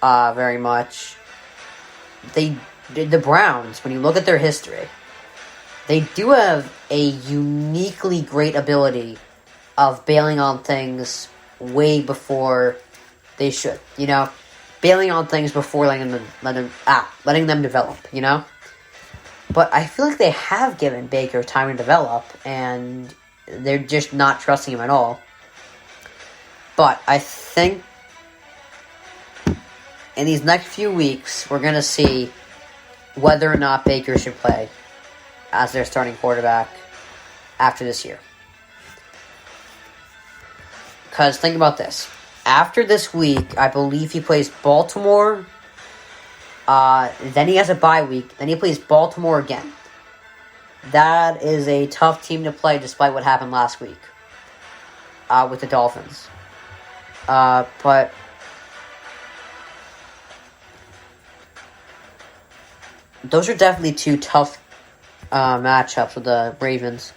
very much. The Browns, when you look at their history, they do have a uniquely great ability of bailing on things way before they should. Bailing on things before letting them develop. But I feel like they have given Baker time to develop, and they're just not trusting him at all. But I think in these next few weeks, we're going to see whether or not Baker should play as their starting quarterback after this year. Because think about this. After this week, I believe he plays Baltimore. Then he has a bye week. Then he plays Baltimore again. That is a tough team to play despite what happened last week with the Dolphins. But those are definitely two tough matchups with the Ravens.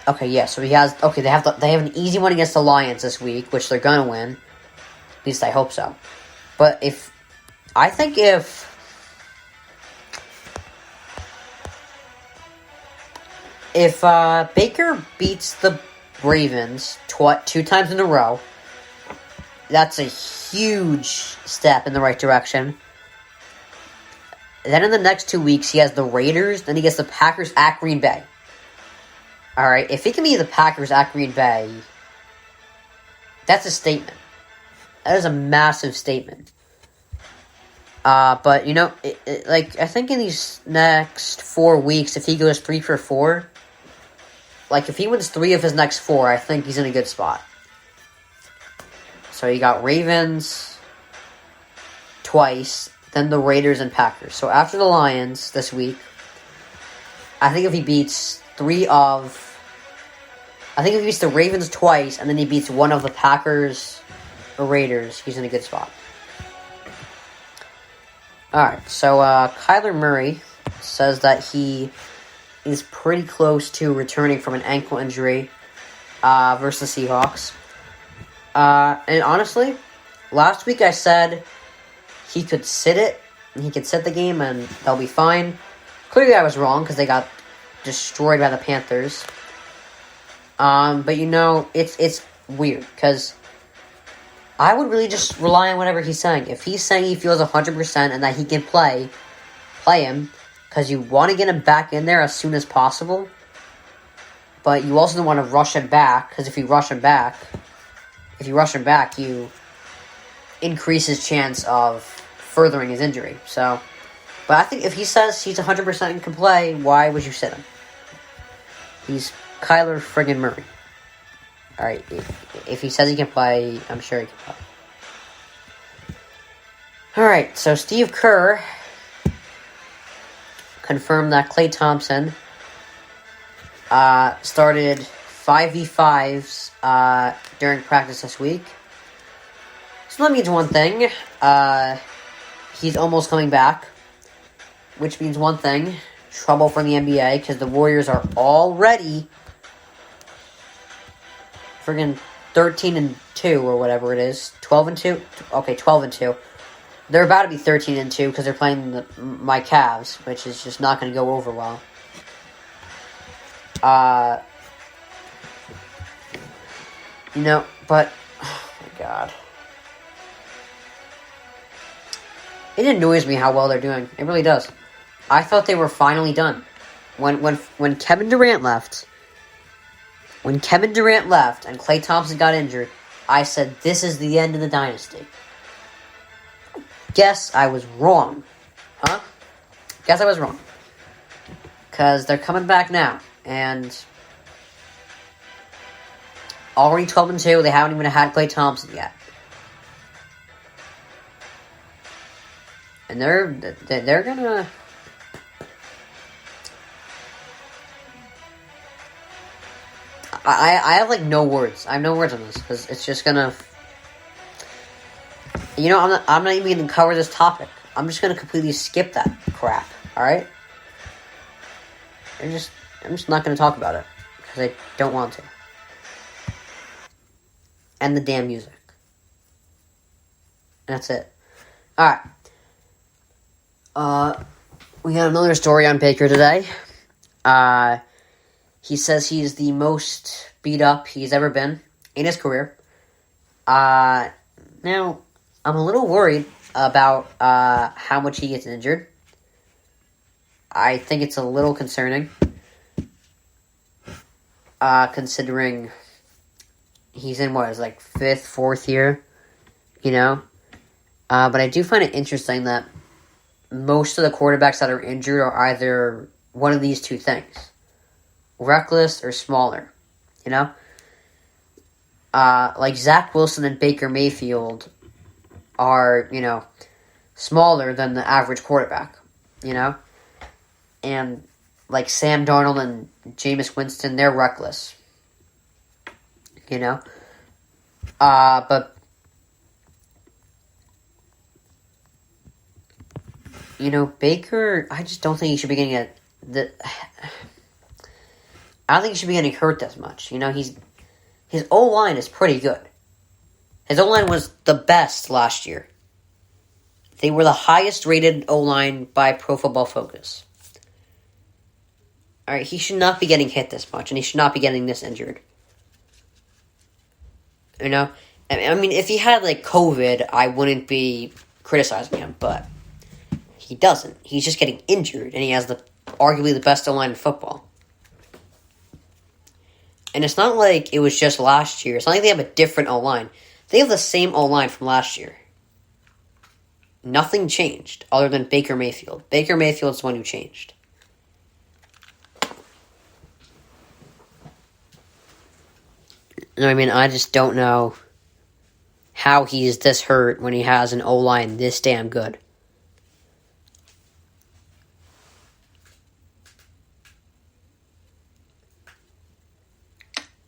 Okay, yeah. So they have an easy one against the Lions this week, which they're gonna win. At least I hope so. But if Baker beats the Ravens 2 times in a row, that's a huge step in the right direction. Then in the next 2 weeks, he has the Raiders. Then he gets the Packers at Green Bay. All right, if he can beat the Packers at Green Bay, that's a statement. That is a massive statement. But I think in these next 4 weeks, if he goes 3 for 4, if he wins 3 of his next 4, I think he's in a good spot. So you got Ravens twice, then the Raiders and Packers. So after the Lions this week, I think if he beats the Ravens twice, and then he beats one of the Packers or Raiders, he's in a good spot. Alright, so Kyler Murray says that he is pretty close to returning from an ankle injury versus the Seahawks. And honestly, last week I said he could sit it, and he could sit the game, and they'll be fine. Clearly I was wrong, because they got destroyed by the Panthers. But it's weird, because I would really just rely on whatever he's saying. If he's saying he feels 100% and that he can play him, because you want to get him back in there as soon as possible, but you also don't want to rush him back, because if you rush him back, you increase his chance of furthering his injury. So, but I think if he says he's 100% and can play, why would you sit him? He's Kyler friggin' Murray. Alright, if he says he can play, I'm sure he can play. Alright, so Steve Kerr confirmed that Klay Thompson started 5v5s during practice this week. So that means one thing. He's almost coming back. Which means one thing. Trouble for the NBA, because the Warriors are already friggin' 13-2 or whatever it is. 12-2? Okay, 12-2. They're about to be 13-2 because they're playing my Cavs, which is just not going to go over well. But oh my God, it annoys me how well they're doing. It really does. I thought they were finally done when Kevin Durant left. When Kevin Durant left and Klay Thompson got injured, I said, this is the end of the dynasty. Guess I was wrong. Huh? Guess I was wrong. Because they're coming back now. And already 12-2, they haven't even had Klay Thompson yet. And they're gonna... I have no words. I have no words on this because it's just gonna. I'm not even gonna cover this topic. I'm just gonna completely skip that crap. All right. I'm just not gonna talk about it because I don't want to. And the damn music. that's it. Alright. We got another story on Baker today. He says he's the most beat up he's ever been in his career. Now, I'm a little worried about how much he gets injured. I think it's a little concerning, considering he's in his fifth, fourth year, But I do find it interesting that most of the quarterbacks that are injured are either one of these two things: reckless or smaller, Like Zach Wilson and Baker Mayfield are, smaller than the average quarterback, And like Sam Darnold and Jameis Winston, they're reckless, But Baker, I just don't think he should be getting I don't think he should be getting hurt as much. His O-line is pretty good. His O-line was the best last year. They were the highest rated O-line by Pro Football Focus. Alright, he should not be getting hit this much, and he should not be getting this injured. I mean, if he had, COVID, I wouldn't be criticizing him, but he doesn't. He's just getting injured, and he has arguably the best O-line in football. And it's not like it was just last year. It's not like they have a different O-line. They have the same O-line from last year. Nothing changed other than Baker Mayfield. Baker Mayfield's the one who changed. I just don't know how he's this hurt when he has an O-line this damn good.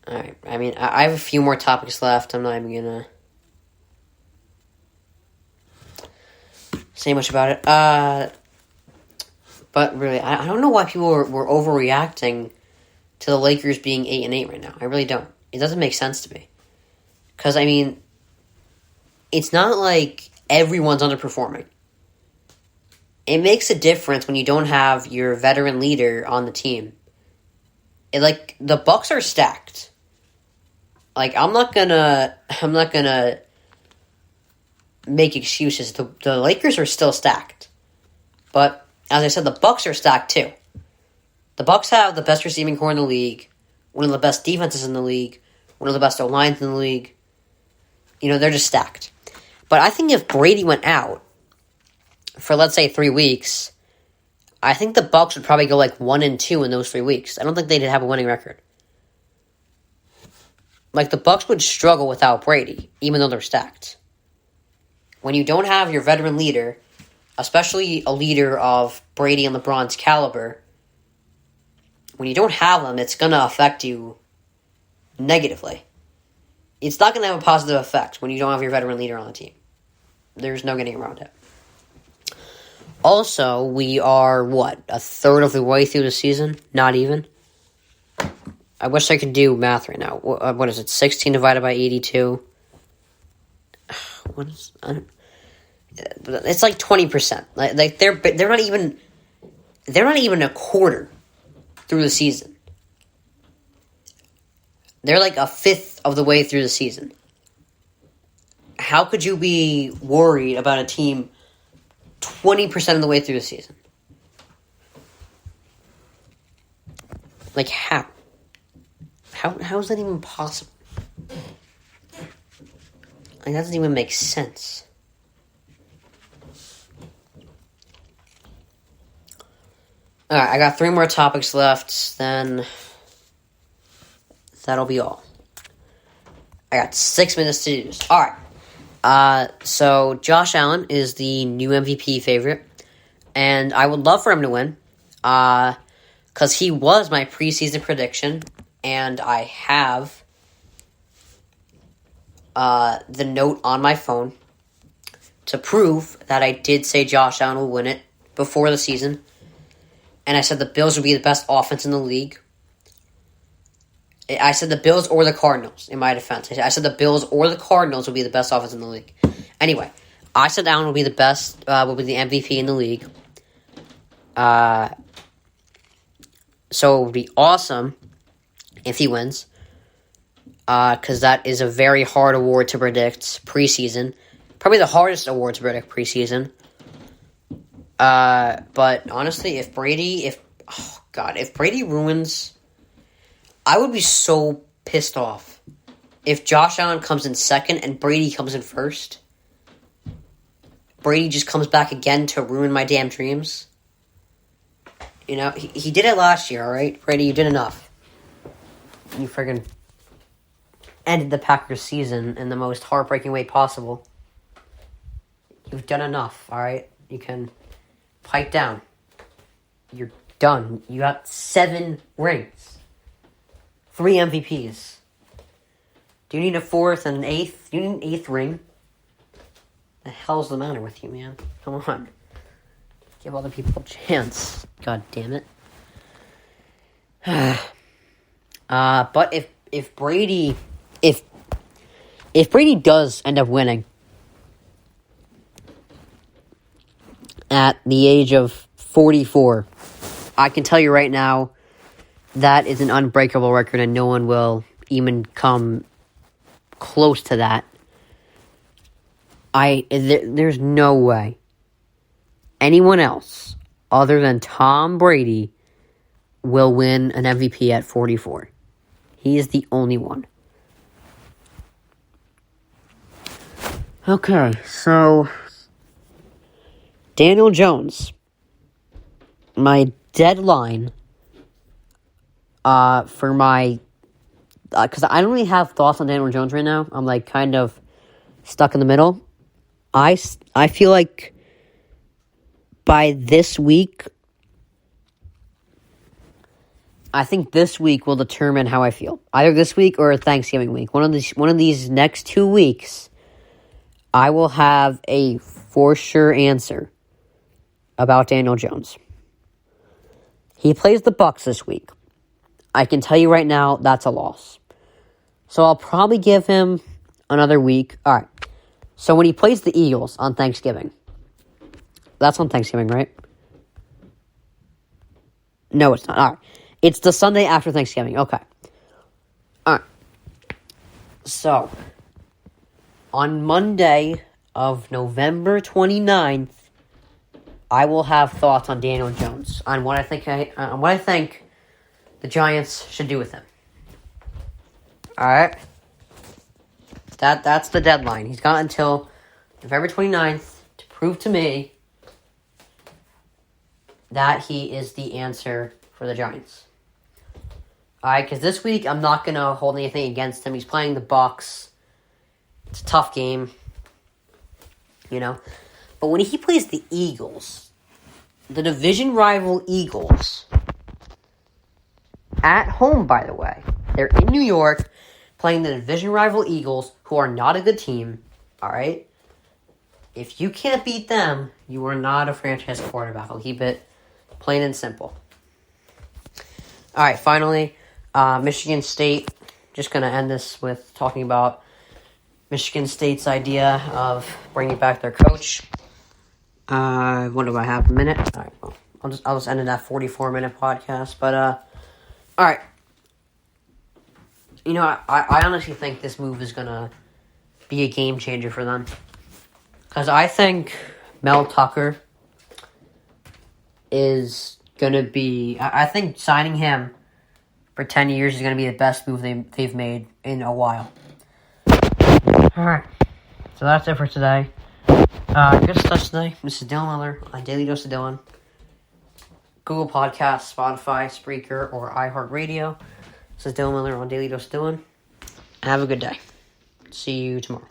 Alright, I have a few more topics left. I'm not even gonna say much about it. But really, I don't know why people were overreacting to the Lakers being 8-8 right now. I really don't. It doesn't make sense to me. Because, it's not like everyone's underperforming. It makes a difference when you don't have your veteran leader on the team. The Bucks are stacked. I'm not gonna make excuses. The Lakers are still stacked. But, as I said, the Bucks are stacked too. The Bucks have the best receiving core in the league, one of the best defenses in the league, one of the best O-lines in the league. They're just stacked. But I think if Brady went out for, let's say, 3 weeks, I think the Bucks would probably go 1-2 in those 3 weeks. I don't think they'd have a winning record. The Bucks would struggle without Brady, even though they're stacked. When you don't have your veteran leader, especially a leader of Brady and LeBron's caliber, when you don't have them, it's going to affect you negatively. It's not going to have a positive effect when you don't have your veteran leader on the team. There's no getting around it. Also, we are, a third of the way through the season? Not even. I wish I could do math right now. What is it? 16 divided by 82? What is... It's 20%. They're not even... They're not even a quarter through the season. They're a fifth of the way through the season. How could you be worried about a team 20% of the way through the season? How? How is that even possible? That doesn't even make sense. Alright, I got 3 more topics left, then that'll be all. I got 6 minutes to do this. Alright. So Josh Allen is the new MVP favorite, and I would love for him to win, because he was my preseason prediction, and I have the note on my phone to prove that I did say Josh Allen will win it before the season. And I said the Bills would be the best offense in the league. I said the Bills or the Cardinals, in my defense. I said the Bills or the Cardinals would be the best offense in the league. Anyway, I said Allen will be the best, will be the MVP in the league. So it would be awesome if he wins. Because that is a very hard award to predict preseason. Probably the hardest award to predict preseason. But honestly, if Brady ruins, I would be so pissed off if Josh Allen comes in second and Brady comes in first. Brady just comes back again to ruin my damn dreams. You know, he did it last year, alright? Brady, you did enough. You friggin' ended the Packers season in the most heartbreaking way possible. You've done enough, alright? You can pipe down. You're done. You got 7 rings. 3 MVPs. Do you need a 4th and an 8th? Do you need an 8th ring? The hell's the matter with you, man? Come on. Give other people a chance. God damn it. But if Brady does end up winning at the age of 44, I can tell you right now that is an unbreakable record and no one will even come close to that. There's no way anyone else other than Tom Brady will win an MVP at 44. He is the only one. Okay, so Daniel Jones. My deadline for my... because I don't really have thoughts on Daniel Jones right now. I'm like kind of stuck in the middle. I feel like by this week, I think this week will determine how I feel. Either this week or Thanksgiving week. One of these next 2 weeks, I will have a for sure answer about Daniel Jones. He plays the Bucs this week. I can tell you right now, that's a loss. So I'll probably give him another week. All right. So when he plays the Eagles on Thanksgiving, that's on Thanksgiving, right? No, it's not. All right. It's the Sunday after Thanksgiving. Okay. All right. So, on Monday of November 29th, I will have thoughts on Daniel Jones, on what I think the Giants should do with him. All right? That's the deadline. He's got until November 29th to prove to me that he is the answer for the Giants. Alright, because this week I'm not going to hold anything against him. He's playing the Bucs. It's a tough game. You know? But when he plays the Eagles, the division rival Eagles, at home, by the way, they're in New York, playing the division rival Eagles, who are not a good team. Alright? If you can't beat them, you are not a franchise quarterback. I'll keep it plain and simple. Alright, finally, Michigan State. Just going to end this with talking about Michigan State's idea of bringing back their coach. What do I have? A minute? Alright, well, I'll just end in that 44-minute podcast. But, alright. You know, I honestly think this move is going to be a game changer for them. Because I think Mel Tucker is going to be... I think signing him for 10 years is going to be the best move they've made in a while. Alright. So that's it for today. Good stuff today. This is Dylan Miller on Daily Dose of Dylan. Google Podcasts, Spotify, Spreaker, or iHeartRadio. This is Dylan Miller on Daily Dose of Dylan. Have a good day. See you tomorrow.